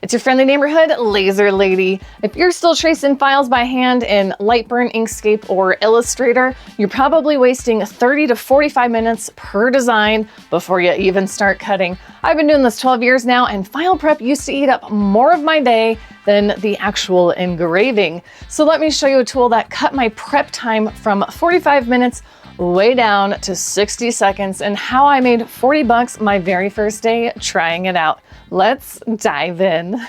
It's your friendly neighborhood laser lady. If you're still tracing files by hand in LightBurn, Inkscape, or Illustrator, you're probably wasting 30 to 45 minutes per design before you even start cutting. I've been doing this 12 years now, and file prep used to eat up more of my day than the actual engraving. So let me show you a tool that cut my prep time from 45 minutes way down to 60 seconds and how I made 40 bucks my very first day trying it out. Let's dive in.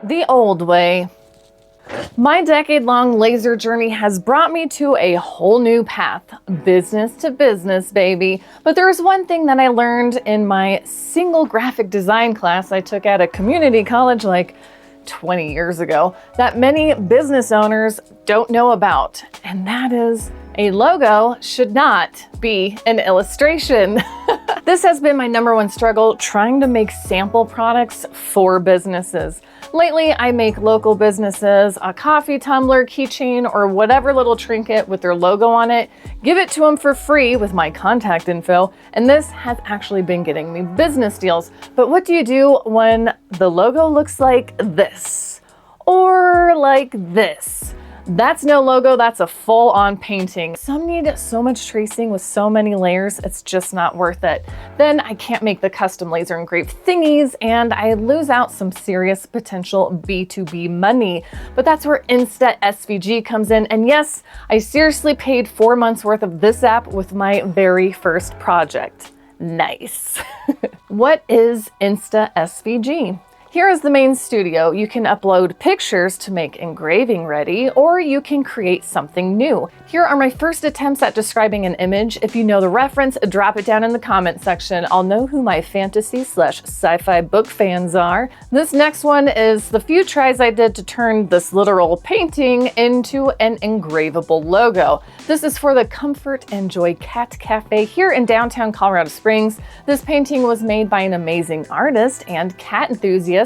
The old way. My decade-long laser journey has brought me to a whole new path. Business to business, baby. But there's one thing that I learned in my single graphic design class I took at a community college like 20 years ago that many business owners don't know about, and that is a logo should not be an illustration. This has been my #1 struggle, trying to make sample products for businesses. Lately, I make local businesses a coffee tumbler, keychain, or whatever little trinket with their logo on it, give it to them for free with my contact info, and this has actually been getting me business deals. But what do you do when the logo looks like this? Or like this? That's no logo, that's a full-on painting. Some need so much tracing with so many layers, it's just not worth it. Then I can't make the custom laser engraved thingies, and I lose out some serious potential B2B money. But that's where InstaSVG comes in, and yes, I seriously paid 4 months worth of this app with my very first project. Nice. What is InstaSVG? Here is the main studio. You can upload pictures to make engraving ready, or you can create something new. Here are my first attempts at describing an image. If you know the reference, drop it down in the comment section. I'll know who my fantasy/sci-fi book fans are. This next one is the few tries I did to turn this literal painting into an engravable logo. This is for the Comfort and Joy Cat Cafe here in downtown Colorado Springs. This painting was made by an amazing artist and cat enthusiast.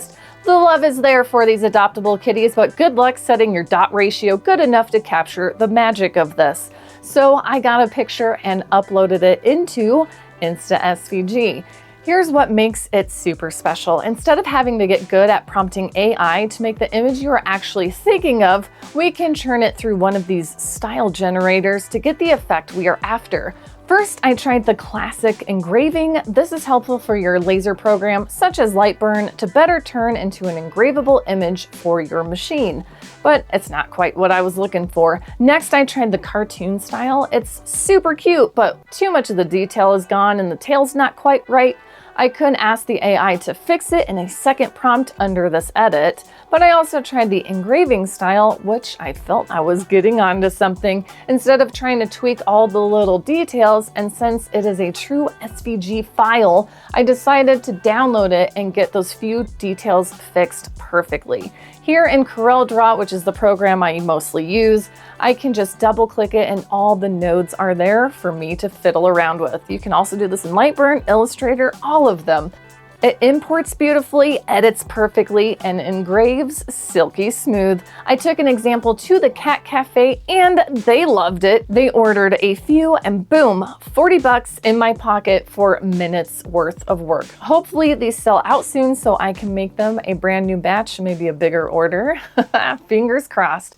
The love is there for these adoptable kitties, but good luck setting your dot ratio good enough to capture the magic of this. So I got a picture and uploaded it into InstaSVG. Here's what makes it super special. Instead of having to get good at prompting AI to make the image you are actually thinking of, we can churn it through one of these style generators to get the effect we are after. First, I tried the classic engraving. This is helpful for your laser program, such as LightBurn, to better turn into an engravable image for your machine. But it's not quite what I was looking for. Next, I tried the cartoon style. It's super cute, but too much of the detail is gone and the tail's not quite right. I couldn't ask the AI to fix it in a second prompt under this edit, but I also tried the engraving style, which I felt I was getting onto something instead of trying to tweak all the little details. And since it is a true SVG file, I decided to download it and get those few details fixed perfectly. Here in CorelDRAW, which is the program I mostly use, I can just double click it and all the nodes are there for me to fiddle around with. You can also do this in LightBurn, Illustrator, all of them. It imports beautifully, edits perfectly, and engraves silky smooth. I took an example to the Cat Cafe and they loved it. They ordered a few and boom, 40 bucks in my pocket for minutes worth of work. Hopefully these sell out soon so I can make them a brand new batch, maybe a bigger order. Fingers crossed.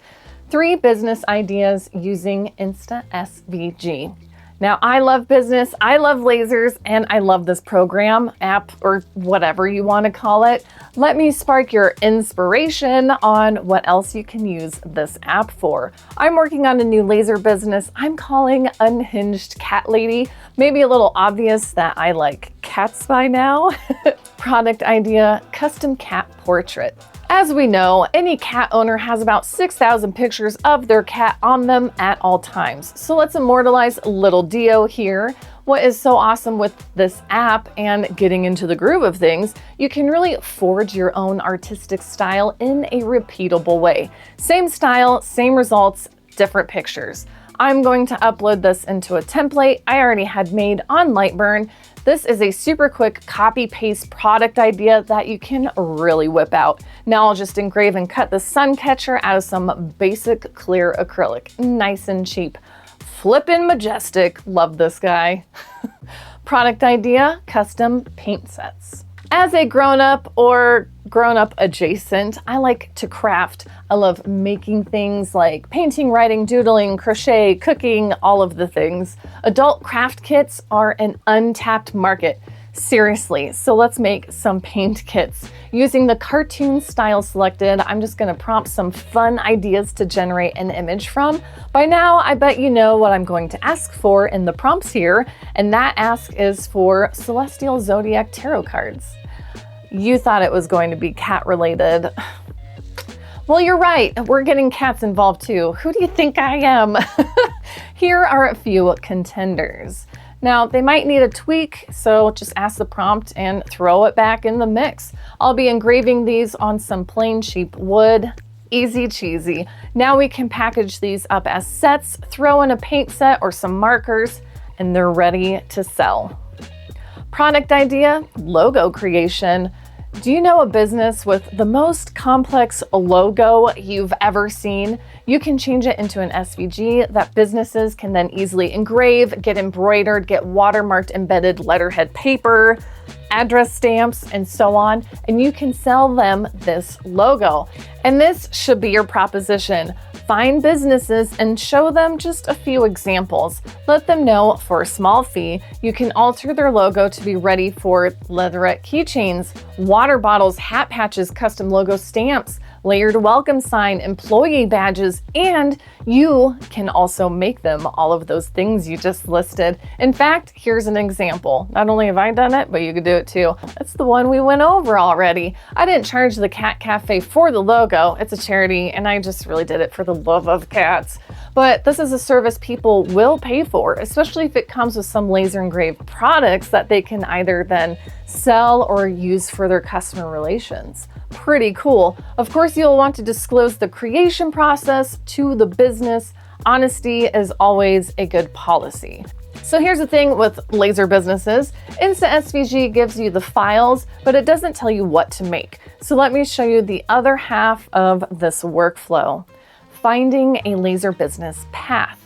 3 business ideas using InstaSVG. Now, I love business, I love lasers, and I love this program, app, or whatever you want to call it. Let me spark your inspiration on what else you can use this app for. I'm working on a new laser business I'm calling Unhinged Cat Lady. Maybe a little obvious that I like cats by now. Product idea, custom cat portrait. As we know, any cat owner has about 6,000 pictures of their cat on them at all times. So let's immortalize little Dio here. What is so awesome with this app and getting into the groove of things, you can really forge your own artistic style in a repeatable way. Same style, same results, different pictures. I'm going to upload this into a template I already had made on LightBurn. This is a super quick copy-paste product idea that you can really whip out. Now I'll just engrave and cut the sun catcher out of some basic clear acrylic. Nice and cheap. Flippin' majestic. Love this guy. Product idea, custom paint sets. As a grown-up or grown up adjacent. I like to craft. I love making things like painting, writing, doodling, crochet, cooking, all of the things. Adult craft kits are an untapped market. Seriously, so let's make some paint kits. Using the cartoon style selected, I'm just gonna prompt some fun ideas to generate an image from. By now, I bet you know what I'm going to ask for in the prompts here, and that ask is for Celestial Zodiac Tarot cards. You thought it was going to be cat related. Well, you're right, we're getting cats involved too. Who do you think I am? Here are a few contenders. Now, they might need a tweak, so just ask the prompt and throw it back in the mix. I'll be engraving these on some plain cheap wood. Easy cheesy. Now we can package these up as sets, throw in a paint set or some markers, and they're ready to sell. Product idea, logo creation. Do you know a business with the most complex logo you've ever seen? You can change it into an SVG that businesses can then easily engrave, get embroidered, get watermarked embedded letterhead paper, address stamps, and so on, and you can sell them this logo. And this should be your proposition. Find businesses and show them just a few examples. Let them know for a small fee, you can alter their logo to be ready for leatherette keychains, water bottles, hat patches, custom logo stamps, layered welcome sign, employee badges, and you can also make them all of those things you just listed. In fact, here's an example. Not only have I done it, but you could do it too. It's the one we went over already. I didn't charge the Cat Cafe for the logo. It's a charity, and I just really did it for the love of cats. But this is a service people will pay for, especially if it comes with some laser engraved products that they can either then sell or use for their customer relations. Pretty cool. Of course, you'll want to disclose the creation process to the business. Honesty is always a good policy. So here's the thing with laser businesses. InstaSVG gives you the files, but it doesn't tell you what to make. So let me show you the other half of this workflow. Finding a laser business path.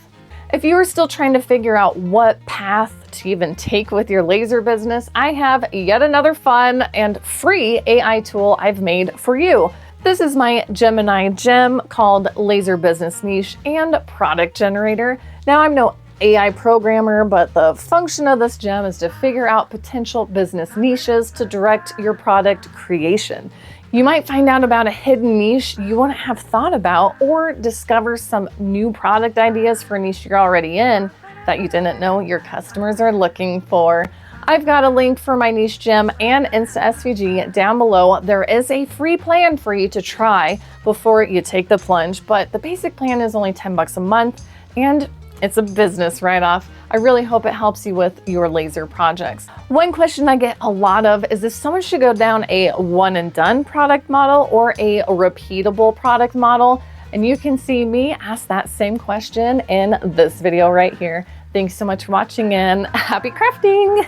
If you are still trying to figure out what path to even take with your laser business, I have yet another fun and free AI tool I've made for you. This is my Gemini gem called Laser Business Niche and Product Generator. Now, I'm no AI programmer, but the function of this gem is to figure out potential business niches to direct your product creation. You might find out about a hidden niche you wouldn't have thought about, or discover some new product ideas for a niche you're already in that you didn't know your customers are looking for. I've got a link for my niche gem and InstaSVG down below. There is a free plan for you to try before you take the plunge, but the basic plan is only 10 bucks a month, and it's a business write-off. I really hope it helps you with your laser projects. One question I get a lot of is if someone should go down a one and done product model or a repeatable product model. And you can see me ask that same question in this video right here. Thanks so much for watching and happy crafting.